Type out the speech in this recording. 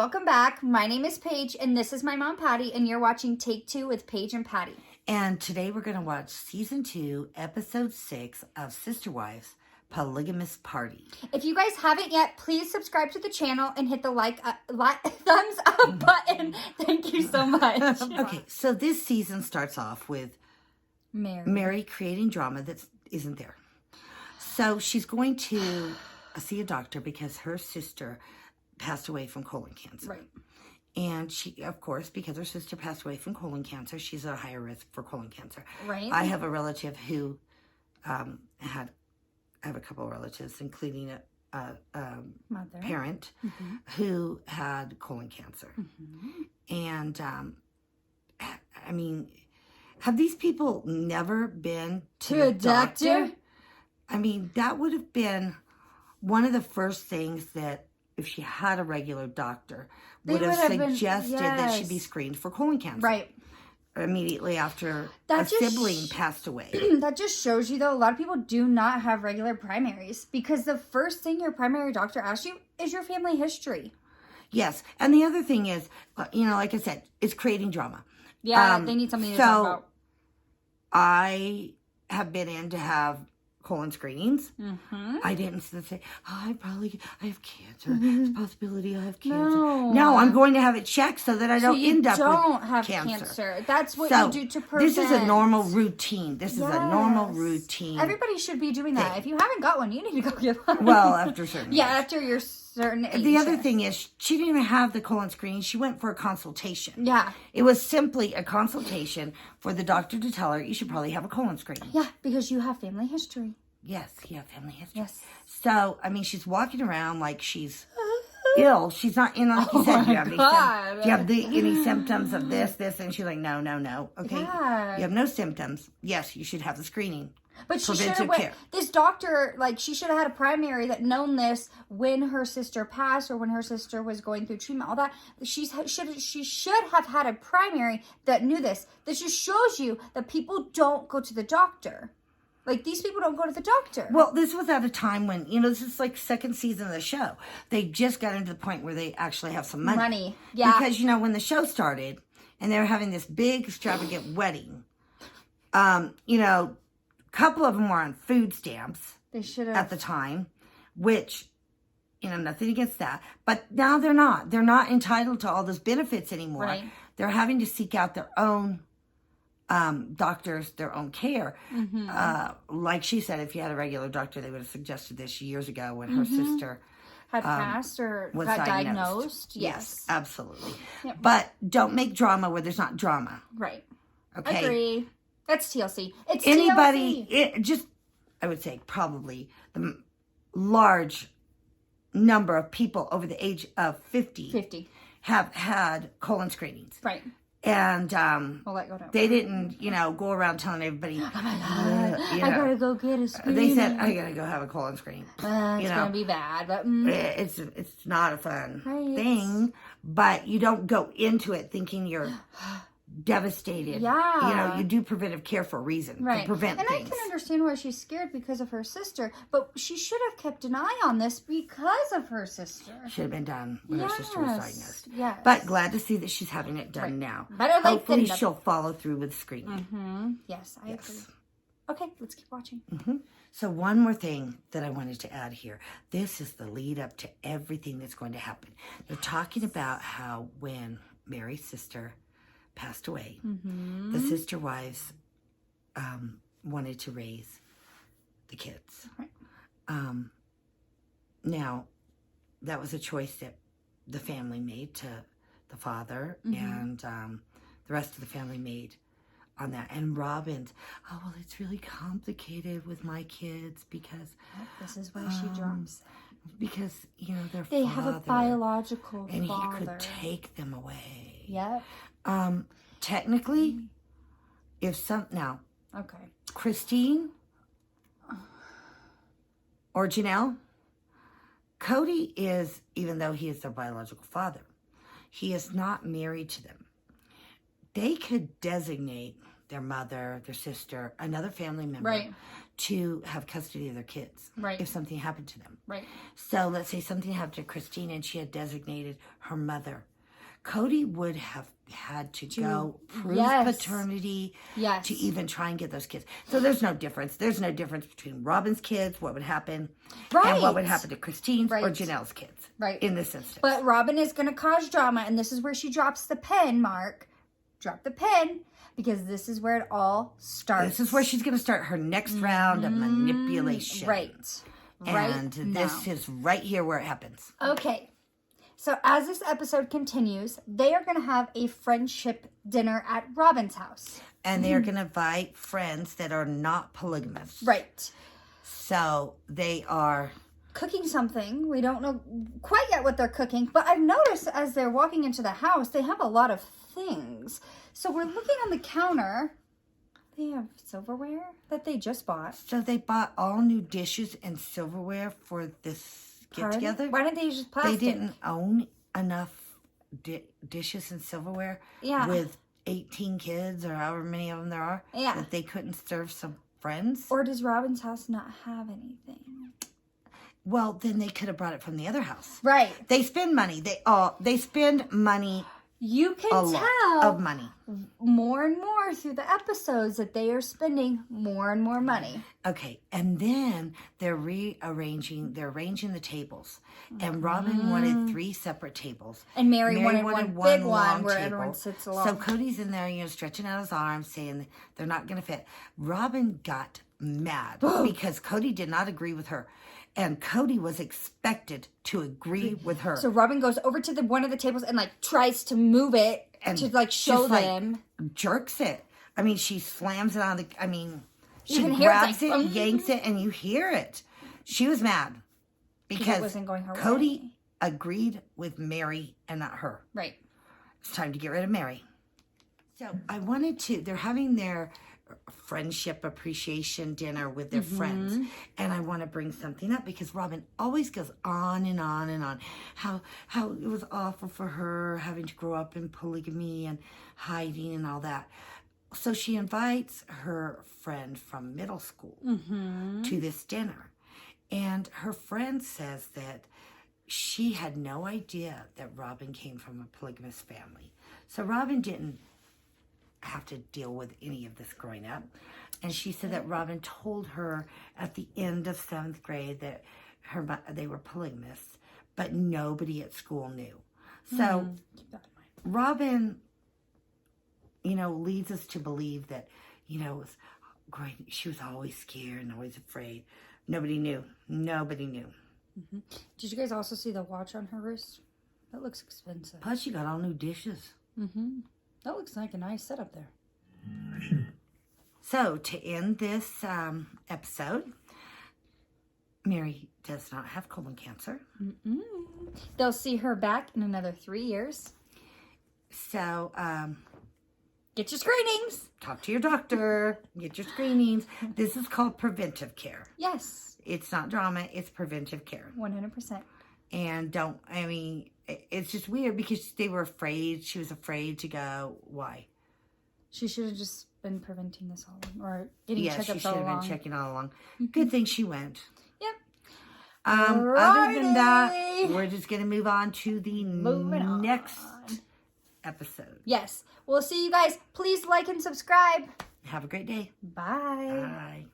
welcome back. My name is Paige, and this is my mom, Patty, and you're watching Take Two with Paige and Patty. And today we're going to watch Season 2, Episode 6 of Sister Wives, Polygamist Party. If you guys haven't yet, please subscribe to the channel and hit the thumbs up button. Thank you so much. Okay, so this season starts off with Meri creating drama that isn't there. So she's going to see a doctor because her sister passed away from colon cancer. Right. And she, of course, because her sister passed away from colon cancer, she's at a higher risk for colon cancer. Right. I have a relative who I have a couple of relatives, including a Mother. parent who had colon cancer. And, I mean, have these people never been to a doctor? I mean, that would have been one of the first things that, if she had a regular doctor, would have suggested that she be screened for colon cancer. Right. Immediately after a sibling passed away. That just shows you, though, a lot of people do not have regular primaries because the first thing your primary doctor asks you is your family history. Yes. And the other thing is, like I said, it's creating drama. Yeah, they need something to talk about. I have been in to have colon screenings. I didn't say, I have cancer. There's a possibility I have cancer. No, I'm going to have it checked so that I don't end up with cancer. That's what you do to prevent. This is a normal routine. This is a normal routine. Everybody should be doing that. If you haven't got one, you need to go get one. Well, after a certain age. After you're certain age. The other thing is, she didn't even have the colon screening. She went for a consultation. Yeah. It was simply a consultation for the doctor to tell her, you should probably have a colon screening. Yeah, because you have family history. Yes, you have family history. Yes. So, I mean, she's walking around like she's ill. She's not, like you said, do you have any symptoms of this? And she's like, no. Okay. Yeah. You have no symptoms. Yes, you should have the screening. But she should have went. This doctor, she should have had a primary that known this when her sister passed or when her sister was going through treatment. All that she should have had a primary that knew this. This just shows you that people don't go to the doctor. These people don't go to the doctor. Well, this was at a time when, this is second season of the show. They just got into the point where they actually have some money. Yeah. Because, when the show started and they were having this big extravagant wedding, a couple of them were on food stamps. They should have. At the time, which, nothing against that. But now they're not. They're not entitled to all those benefits anymore. Right. They're having to seek out their own doctors, their own care. Like she said, if you had a regular doctor, they would have suggested this years ago when her sister had passed or was got diagnosed. Yes, absolutely. Yep. But don't make drama where there's not drama. Right. Okay. Agree. That's TLC. It's anybody. TLC. I would say probably the large number of people over the age of 50 have had colon screenings. Right. And they didn't, go around telling everybody, oh my God, I gotta go get a screening. They said, I gotta go have a colon screening. It's gonna be bad, but it's not a fun thing. But you don't go into it thinking you're devastated. Yeah. You do preventive care for a reason. Right. To prevent things. I can understand why she's scared because of her sister, but she should have kept an eye on this because of her sister. Should have been done when her sister was diagnosed. Yes. But glad to see that she's having it done now. Better Hopefully she'll follow through with screening. Yes, I agree. Okay, let's keep watching. So one more thing that I wanted to add here. This is the lead up to everything that's going to happen. They're talking about how when Meri's sister passed away, the sister wives wanted to raise the kids. Right. Now, that was a choice that the family made to the father and the rest of the family made on that. And Robyn's, it's really complicated with my kids because... This is why she drops that. Because, their they father... have a biological and father. he could take them away. Yep. Technically, now, okay, Christine or Janelle, Kody is, even though he is their biological father, he is not married to them. They could designate their mother, their sister, another family member to have custody of their kids. Right. If something happened to them. Right. So let's say something happened to Christine and she had designated her mother. Kody would have had to go prove paternity to even try and get those kids. So there's no difference. There's no difference between Robyn's kids, what would happen, and what would happen to Christine's or Janelle's kids. Right. In this instance. But Robyn is going to cause drama, and this is where she drops the pen, Mark. Drop the pen, because this is where it all starts. This is where she's going to start her next round of manipulation. Right. And this is right here where it happens. Okay. So as this episode continues, they are going to have a friendship dinner at Robyn's house. And they are going to invite friends that are not polygamists. Right. So they are cooking something. We don't know quite yet what they're cooking, but I've noticed as they're walking into the house, they have a lot of things. So we're looking on the counter. They have silverware that they just bought. So they bought all new dishes and silverware for this get together. Why didn't they use plastic? They didn't own enough dishes and silverware with 18 kids or however many of them there are that they couldn't serve some friends. Or does Robyn's house not have anything? Well, then they could have brought it from the other house. Right. They spend money. They spend money. You can tell lot of money more and more through the episodes that they are spending more and more money. Okay, and then they're arranging the tables. And Robyn wanted 3 separate tables. And Meri wanted one big one where table. everyone sits along. So Kody's in there, stretching out his arms, saying they're not going to fit. Robyn got mad because Kody did not agree with her. And Kody was expected to agree with her. So Robyn goes over to one of the tables and tries to move it and to show them. Jerks it. I mean, she slams it on the. I mean, she grabs it, yanks it, and you hear it. She was mad because it wasn't going her Kody way. Agreed with Meri and not her. Right. It's time to get rid of Meri. So I wanted to. They're having their friendship appreciation dinner with their friends, and I want to bring something up because Robyn always goes on and on and on how it was awful for her having to grow up in polygamy and hiding and all that. So she invites her friend from middle school to this dinner, and her friend says that she had no idea that Robyn came from a polygamous family. So Robyn didn't have to deal with any of this growing up. And she said that Robyn told her at the end of 7th grade that they were polygamists, but nobody at school knew. So Robyn, leads us to believe that, she was always scared and always afraid. Nobody knew. Did you guys also see the watch on her wrist? That looks expensive. Plus, she got all new dishes. That looks like a nice setup there. So, to end this episode, Meri does not have colon cancer. They'll see her back in another 3 years. So, get your screenings. Talk to your doctor. Get your screenings. This is called preventive care. Yes. It's not drama. It's preventive care. 100%. And it's just weird because they were afraid. She was afraid to go. Why? She should have just been preventing this all along. Or getting checkups all along. Yeah, she should have been checking all along. Good thing she went. Yep. Other than that, we're just going to move on to the next episode. Yes. We'll see you guys. Please like and subscribe. Have a great day. Bye. Bye.